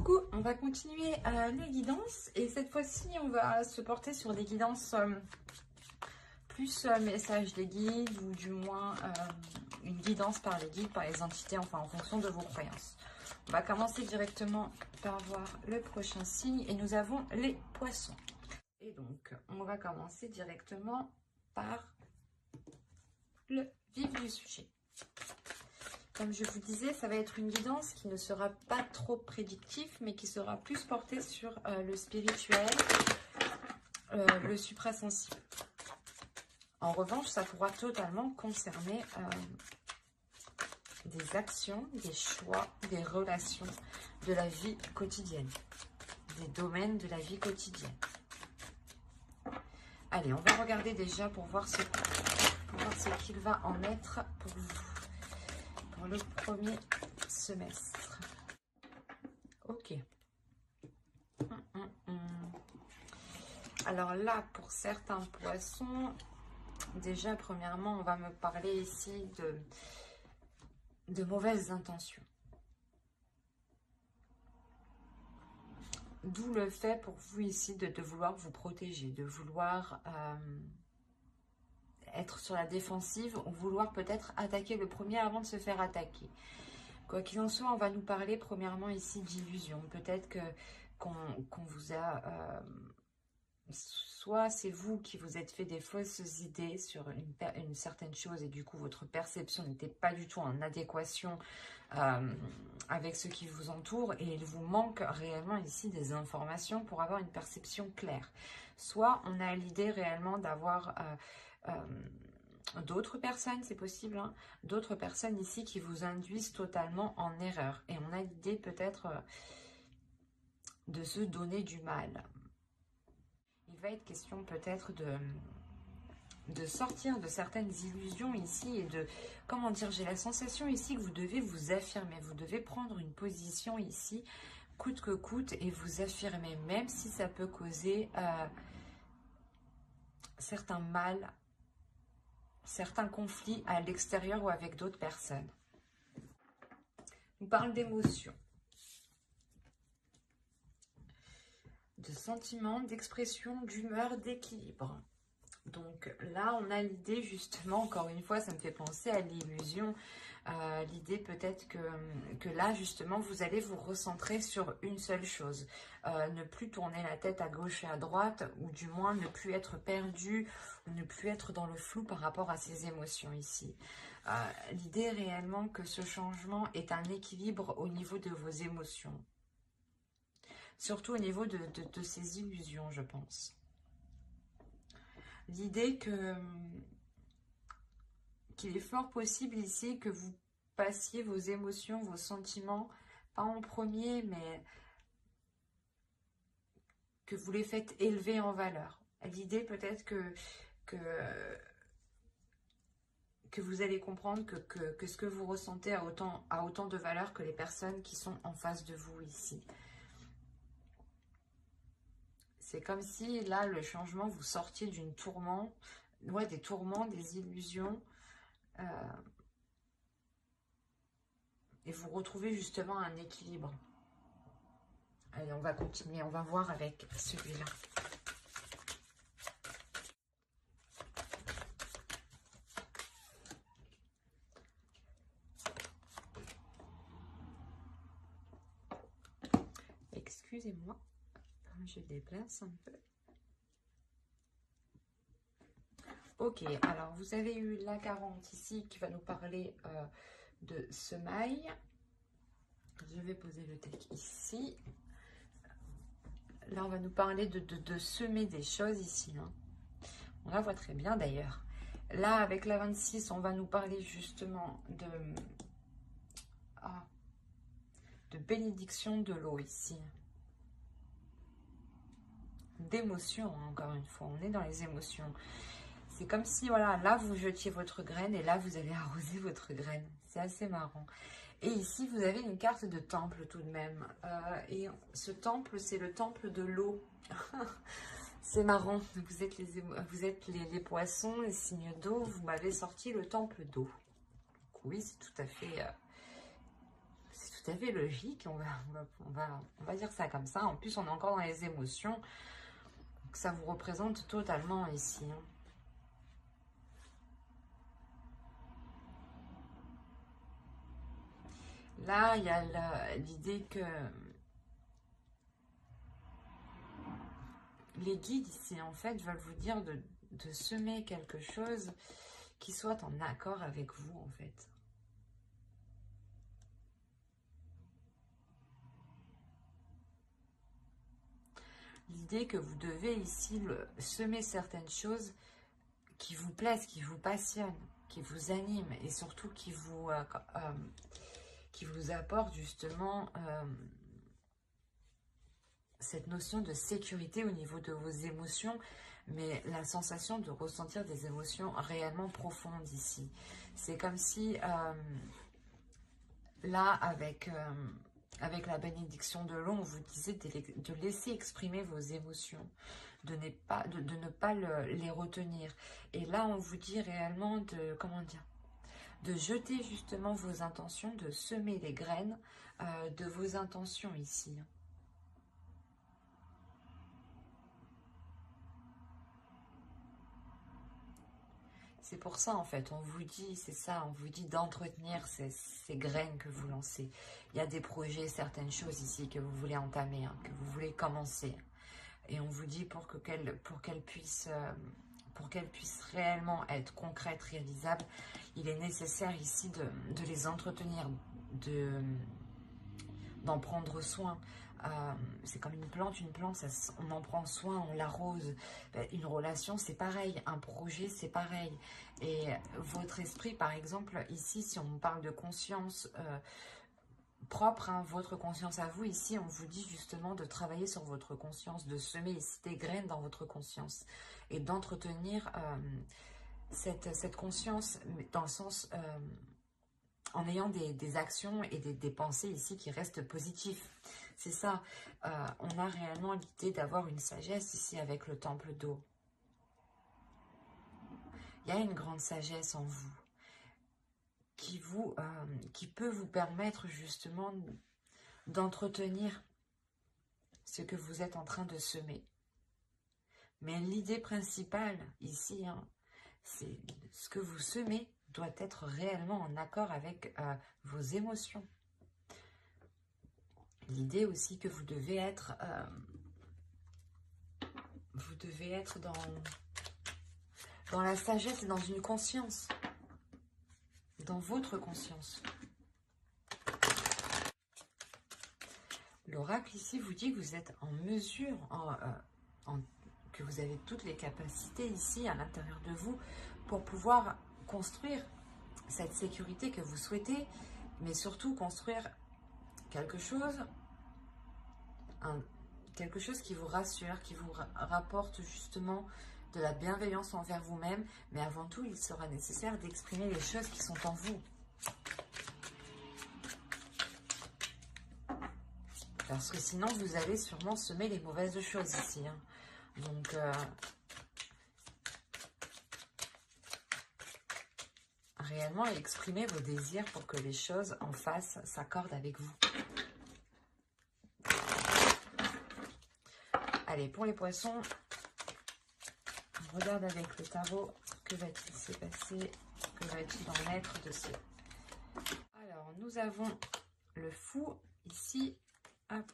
Coucou, on va continuer les guidances et cette fois-ci on va se porter sur des guidances plus messages des guides ou du moins une guidance par les guides, par les entités, enfin en fonction de vos croyances. On va commencer directement par voir le prochain signe et nous avons les poissons. Et donc on va commencer directement par le vif du sujet. Comme je vous disais, ça va être une guidance qui ne sera pas trop prédictive, mais qui sera plus portée sur le spirituel, le suprasensible. En revanche, ça pourra totalement concerner des actions, des choix, des relations de la vie quotidienne, des domaines de la vie quotidienne. Allez, on va regarder déjà pour voir ce qu'il va en être pour vous. Pour le premier semestre. Ok. Alors là, pour certains poissons, déjà, premièrement, on va me parler ici de mauvaises intentions. D'où le fait pour vous ici de vouloir vous protéger, de vouloir être sur la défensive ou vouloir peut-être attaquer le premier avant de se faire attaquer. Quoi qu'il en soit, on va nous parler premièrement ici d'illusion. Peut-être qu'on vous a... soit c'est vous qui vous êtes fait des fausses idées sur une certaine chose et du coup votre perception n'était pas du tout en adéquation avec ce qui vous entoure et il vous manque réellement ici des informations pour avoir une perception claire. Soit on a l'idée réellement d'avoir... d'autres personnes, c'est possible, hein, d'autres personnes ici qui vous induisent totalement en erreur. Et on a l'idée peut-être de se donner du mal. Il va être question peut-être de sortir de certaines illusions ici et de, comment dire, j'ai la sensation ici que vous devez vous affirmer, vous devez prendre une position ici, coûte que coûte, et vous affirmer, même si ça peut causer certains mal, certains conflits à l'extérieur ou avec d'autres personnes. On parle d'émotions, de sentiments, d'expression, d'humeur, d'équilibre. Donc là, on a l'idée justement, encore une fois, ça me fait penser à l'illusion. L'idée peut-être que là, justement, vous allez vous recentrer sur une seule chose. Ne plus tourner la tête à gauche et à droite, ou du moins ne plus être perdu, ou ne plus être dans le flou par rapport à ces émotions ici. L'idée réellement que ce changement est un équilibre au niveau de vos émotions. Surtout au niveau de ces illusions, je pense. L'idée qu'il est fort possible ici que vous passiez vos émotions, vos sentiments, pas en premier, mais que vous les faites élever en valeur. L'idée peut-être que vous allez comprendre que ce que vous ressentez a autant de valeur que les personnes qui sont en face de vous ici. C'est comme si là, le changement, vous sortiez d'une tourment, ouais, des tourments, des illusions, et vous retrouvez justement un équilibre. Allez, on va continuer, on va voir avec celui-là. Excusez-moi, je déplace un peu. Ok, alors vous avez eu la 40 ici qui va nous parler de semailles. Je vais poser le deck ici. Là, on va nous parler de semer des choses ici. Hein. On la voit très bien d'ailleurs. Là, avec la 26, on va nous parler justement de bénédiction de l'eau ici. D'émotions, hein, encore une fois. On est dans les émotions. C'est comme si, voilà, là, vous jetiez votre graine et là, vous allez arroser votre graine. C'est assez marrant. Et ici, vous avez une carte de temple tout de même. Et ce temple, c'est le temple de l'eau. C'est marrant. Vous êtes les poissons, les signes d'eau. Vous m'avez sorti le temple d'eau. Oui, c'est tout à fait tout à fait logique. On va dire ça comme ça. En plus, on est encore dans les émotions. Donc, ça vous représente totalement ici. Hein. Là, il y a l'idée que les guides ici, en fait, veulent vous dire de semer quelque chose qui soit en accord avec vous, en fait. L'idée que vous devez ici semer certaines choses qui vous plaisent, qui vous passionnent, qui vous animent et surtout qui vous apportent justement cette notion de sécurité au niveau de vos émotions, mais la sensation de ressentir des émotions réellement profondes ici. C'est comme si là, avec la bénédiction de l'eau, on vous disait de laisser exprimer vos émotions, de ne pas les retenir. Et là, on vous dit réellement de jeter justement vos intentions, de semer les graines de vos intentions ici. C'est pour ça, en fait, on vous dit, c'est ça, on vous dit d'entretenir ces graines que vous lancez. Il y a des projets, certaines choses ici que vous voulez entamer, hein, que vous voulez commencer. Et on vous dit pour qu'elles puissent réellement être concrètes, réalisables, il est nécessaire ici de les entretenir, d'en prendre soin. C'est comme une plante, on en prend soin, on l'arrose. Une relation, c'est pareil. Un projet, c'est pareil. Et votre esprit, par exemple, ici, si on parle de conscience propre, hein, votre conscience à vous, ici, on vous dit justement de travailler sur votre conscience, de semer ici des graines dans votre conscience et d'entretenir cette conscience dans le sens... en ayant des actions et des pensées ici qui restent positives. C'est ça, on a réellement l'idée d'avoir une sagesse ici avec le temple d'eau. Il y a une grande sagesse en vous qui peut vous permettre justement d'entretenir ce que vous êtes en train de semer. Mais l'idée principale ici, hein, c'est ce que vous semez doit être réellement en accord avec vos émotions. L'idée aussi que vous devez être dans la sagesse et dans une conscience, dans votre conscience. L'oracle ici vous dit que vous êtes en mesure, que vous avez toutes les capacités ici à l'intérieur de vous pour pouvoir construire cette sécurité que vous souhaitez, mais surtout construire quelque chose qui vous rassure, qui vous rapporte justement de la bienveillance envers vous-même, mais avant tout, il sera nécessaire d'exprimer les choses qui sont en vous. Parce que sinon, vous allez sûrement semer les mauvaises choses ici. Hein. Donc, réellement, exprimez vos désirs pour que les choses en face s'accordent avec vous. Allez, pour les poissons, on regarde avec le tarot, que va-t-il se passer, que va-t-il en être de ce... Alors, nous avons le fou ici, hop,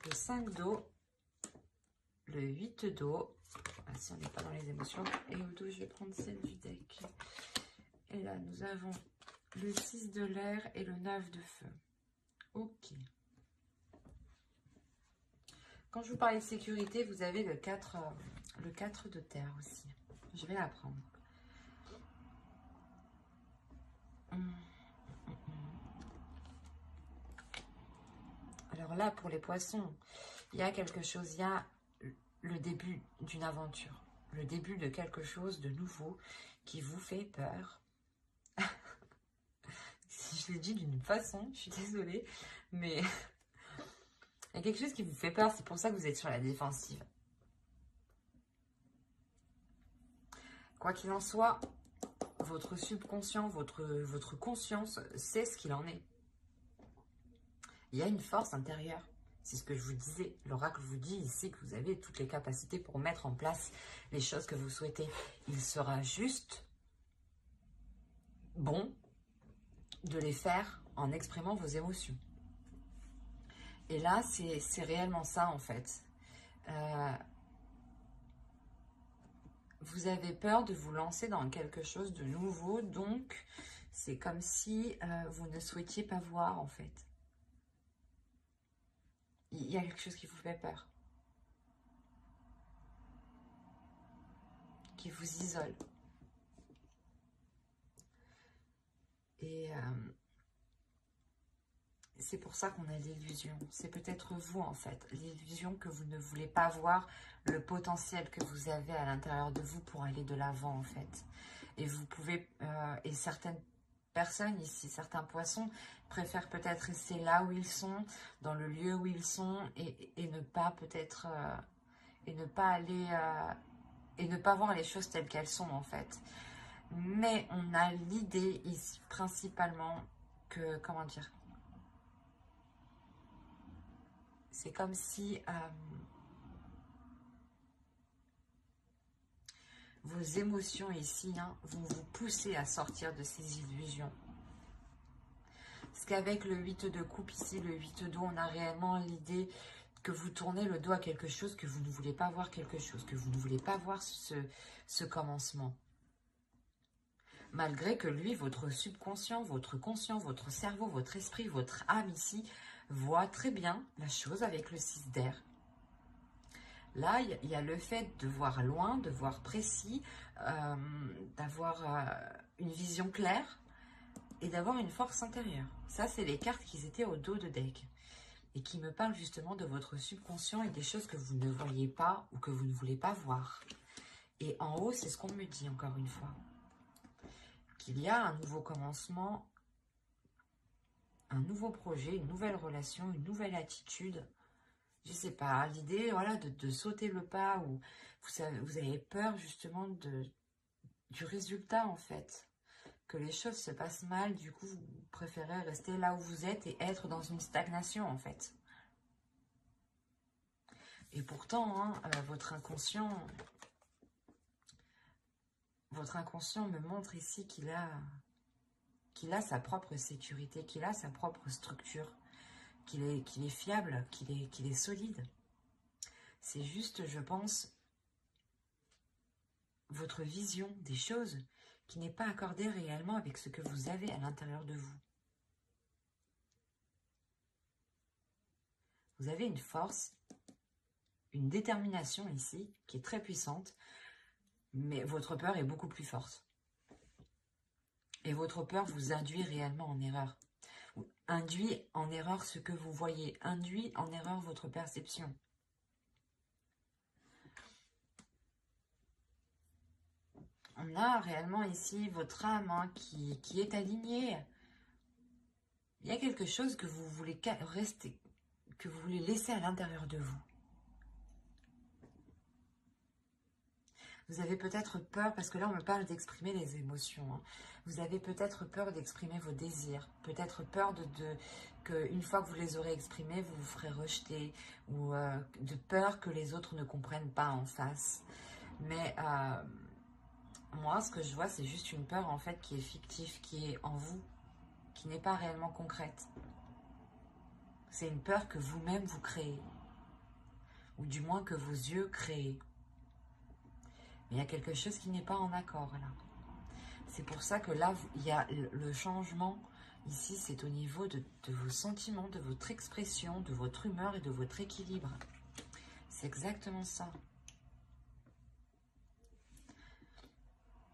le 5 d'eau, le 8 d'eau, ah, si on n'est pas dans les émotions, et au dos, je vais prendre celle du deck. Et là, nous avons le 6 de l'air et le 9 de feu. Ok. Quand je vous parlais de sécurité, vous avez le 4 de terre aussi. Je vais la prendre. Alors là, pour les poissons, il y a quelque chose, il y a le début d'une aventure, le début de quelque chose de nouveau qui vous fait peur. Je l'ai dit d'une façon, je suis désolée, mais... il y a quelque chose qui vous fait peur, c'est pour ça que vous êtes sur la défensive. Quoi qu'il en soit, votre subconscient, votre conscience sait ce qu'il en est. Il y a une force intérieure. C'est ce que je vous disais. L'oracle vous dit ici que vous avez toutes les capacités pour mettre en place les choses que vous souhaitez. Il sera juste bon de les faire en exprimant vos émotions. Et là, c'est réellement ça en fait. Vous avez peur de vous lancer dans quelque chose de nouveau, donc c'est comme si vous ne souhaitiez pas voir en fait. Il y a quelque chose qui vous fait peur, qui vous isole. Et c'est pour ça qu'on a l'illusion. C'est peut-être vous en fait, l'illusion que vous ne voulez pas voir le potentiel que vous avez à l'intérieur de vous pour aller de l'avant en fait. Et vous pouvez, et certaines personnes ici, certains poissons préfèrent peut-être rester là où ils sont, dans le lieu où ils sont, et ne pas peut-être, et ne pas aller, et ne pas voir les choses telles qu'elles sont en fait. Mais on a l'idée ici principalement que, comment dire, c'est comme si vos émotions ici vont vous pousser à sortir de ces illusions. Parce qu'avec le 8 de coupe ici, le 8 d'eau, on a réellement l'idée que vous tournez le dos à quelque chose, que vous ne voulez pas voir quelque chose, que vous ne voulez pas voir ce commencement. Malgré que lui, votre subconscient, votre conscient, votre cerveau, votre esprit, votre âme ici, voit très bien la chose avec le 6 d'air. Là, il y a le fait de voir loin, de voir précis, d'avoir une vision claire et d'avoir une force intérieure. Ça, c'est les cartes qui étaient au dos de deck et qui me parlent justement de votre subconscient et des choses que vous ne voyez pas ou que vous ne voulez pas voir. Et en haut, c'est ce qu'on me dit encore une fois. Qu'il y a un nouveau commencement, un nouveau projet, une nouvelle relation, une nouvelle attitude. Je sais pas, l'idée voilà, de sauter le pas ou vous avez peur justement du résultat en fait. Que les choses se passent mal, du coup vous préférez rester là où vous êtes et être dans une stagnation en fait. Et pourtant, votre inconscient me montre ici qu'il a sa propre sécurité, qu'il a sa propre structure, qu'il est fiable, qu'il est solide. C'est juste, je pense, votre vision des choses qui n'est pas accordée réellement avec ce que vous avez à l'intérieur de vous. Vous avez une force, une détermination ici qui est très puissante, mais votre peur est beaucoup plus forte. Et votre peur vous induit réellement en erreur. Induit en erreur ce que vous voyez, induit en erreur votre perception. On a réellement ici votre âme qui est alignée. Il y a quelque chose que vous voulez rester, que vous voulez laisser à l'intérieur de vous. Vous avez peut-être peur, parce que là on me parle d'exprimer les émotions. Vous avez peut-être peur d'exprimer vos désirs. Peut-être peur qu'une fois que vous les aurez exprimés, vous vous ferez rejeter. Ou de peur que les autres ne comprennent pas en face. Mais moi, ce que je vois, c'est juste une peur en fait qui est fictive, qui est en vous, qui n'est pas réellement concrète. C'est une peur que vous-même vous créez. Ou du moins que vos yeux créent. Mais il y a quelque chose qui n'est pas en accord là. C'est pour ça que là, il y a le changement. Ici, c'est au niveau de vos sentiments, de votre expression, de votre humeur et de votre équilibre. C'est exactement ça.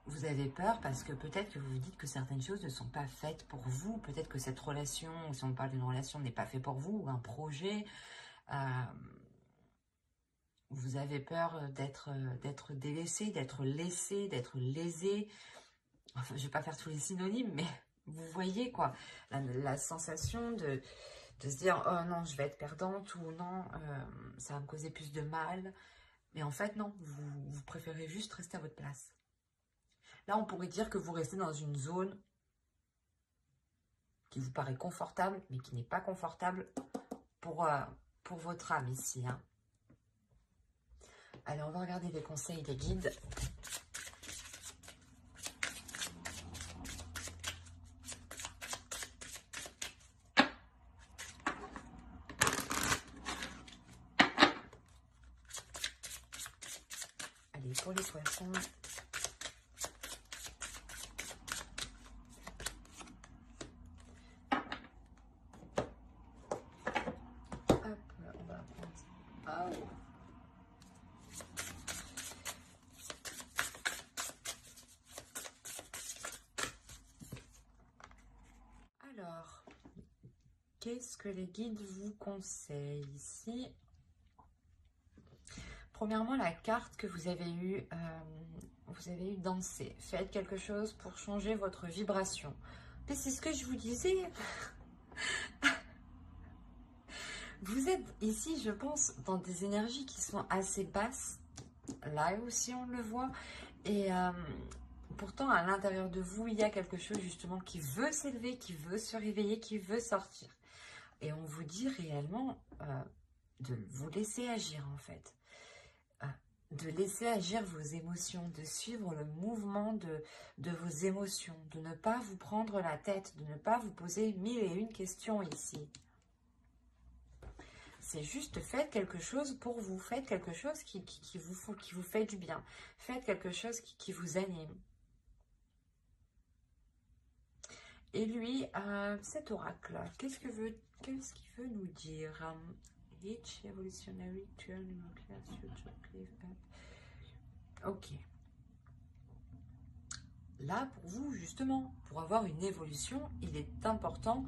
Vous avez peur parce que peut-être que vous vous dites que certaines choses ne sont pas faites pour vous. Peut-être que cette relation, ou si on parle d'une relation, n'est pas faite pour vous, ou un projet. Vous avez peur d'être délaissé, d'être laissé, d'être lésé. Enfin, je ne vais pas faire tous les synonymes, mais vous voyez quoi, la sensation de se dire « Oh non, je vais être perdante » ou « Non, ça va me causer plus de mal ». Mais en fait, non, vous préférez juste rester à votre place. Là, on pourrait dire que vous restez dans une zone qui vous paraît confortable, mais qui n'est pas confortable pour votre âme ici. Hein. Allez, on va regarder les conseils des guides. Allez, pour les poissons. Hop, on va prendre ça. Oh. Alors, qu'est-ce que les guides vous conseillent ici? Premièrement, la carte que vous avez eue danser. Faites quelque chose pour changer votre vibration. Mais c'est ce que je vous disais. Vous êtes ici, je pense, dans des énergies qui sont assez basses. Là aussi, on le voit. Et pourtant, à l'intérieur de vous, il y a quelque chose justement qui veut s'élever, qui veut se réveiller, qui veut sortir. Et on vous dit réellement de vous laisser agir, en fait. De laisser agir vos émotions, de suivre le mouvement de vos émotions, de ne pas vous prendre la tête, de ne pas vous poser 1001 questions ici. C'est juste faites quelque chose pour vous, faites quelque chose qui vous fait du bien, faites quelque chose qui vous anime. Et lui, cet oracle, qu'est-ce qu'il veut nous dire? Each evolutionary turn in a class future cliff up. Ok. Là, pour vous, justement, pour avoir une évolution, il est important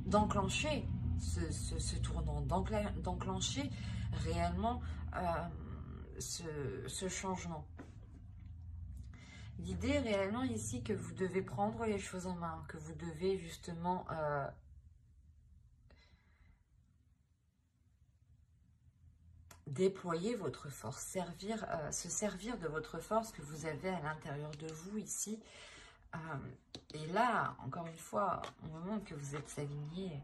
d'enclencher ce tournant, d'enclencher réellement ce changement. L'idée réellement ici que vous devez prendre les choses en main, que vous devez justement déployer votre force, se servir de votre force que vous avez à l'intérieur de vous ici. Et là, encore une fois, au moment que vous êtes aligné,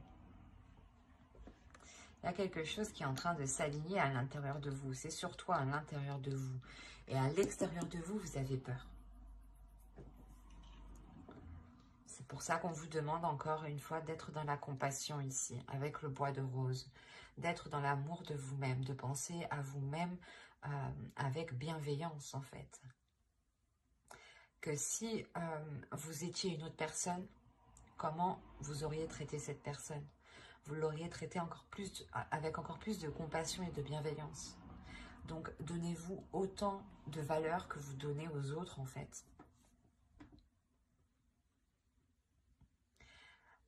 il y a quelque chose qui est en train de s'aligner à l'intérieur de vous. C'est surtout à l'intérieur de vous. Et à l'extérieur de vous, vous avez peur. C'est pour ça qu'on vous demande encore une fois d'être dans la compassion ici, avec le bois de rose. D'être dans l'amour de vous-même, de penser à vous-même avec bienveillance en fait. Que si vous étiez une autre personne, comment vous auriez traité cette personne? Vous l'auriez traité avec encore plus de compassion et de bienveillance. Donc, donnez-vous autant de valeur que vous donnez aux autres, en fait.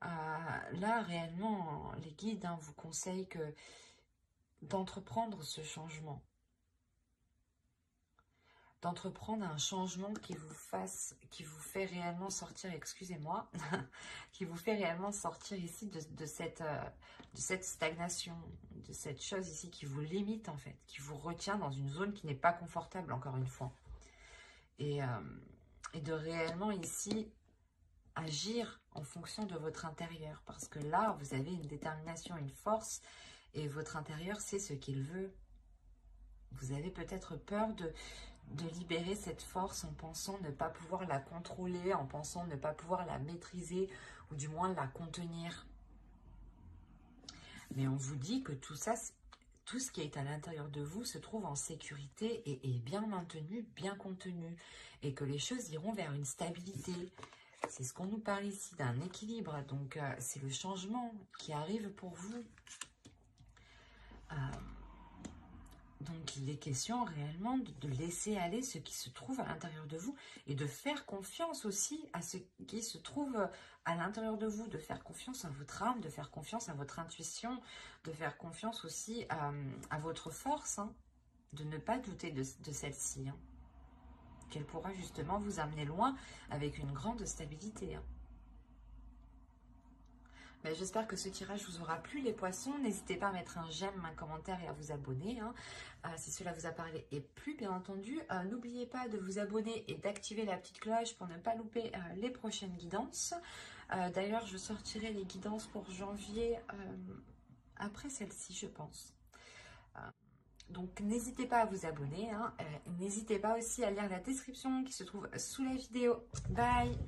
Là, réellement, les guides vous conseillent d'entreprendre ce changement. D'entreprendre un changement qui vous fait réellement sortir, excusez-moi, qui vous fait réellement sortir ici de cette stagnation, de cette chose ici qui vous limite en fait, qui vous retient dans une zone qui n'est pas confortable encore une fois. Et de réellement ici agir en fonction de votre intérieur, parce que là, vous avez une détermination, une force, et votre intérieur sait ce qu'il veut. Vous avez peut-être peur de libérer cette force en pensant ne pas pouvoir la contrôler, en pensant ne pas pouvoir la maîtriser ou du moins la contenir. Mais on vous dit que tout ça, tout ce qui est à l'intérieur de vous se trouve en sécurité et est bien maintenu, bien contenu et que les choses iront vers une stabilité. C'est ce qu'on nous parle ici d'un équilibre. Donc, c'est le changement qui arrive pour vous. Donc, il est question réellement de laisser aller ce qui se trouve à l'intérieur de vous et de faire confiance aussi à ce qui se trouve à l'intérieur de vous, de faire confiance à votre âme, de faire confiance à votre intuition, de faire confiance aussi à votre force, hein, de ne pas douter de celle-ci, hein, qu'elle pourra justement vous amener loin avec une grande stabilité. Hein. Ben, j'espère que ce tirage vous aura plu les poissons. N'hésitez pas à mettre un j'aime, un commentaire et à vous abonner hein, si cela vous a parlé et plu bien entendu. N'oubliez pas de vous abonner et d'activer la petite cloche pour ne pas louper les prochaines guidances. D'ailleurs je sortirai les guidances pour janvier après celle-ci je pense. Donc n'hésitez pas à vous abonner. Hein. N'hésitez pas aussi à lire la description qui se trouve sous la vidéo. Bye!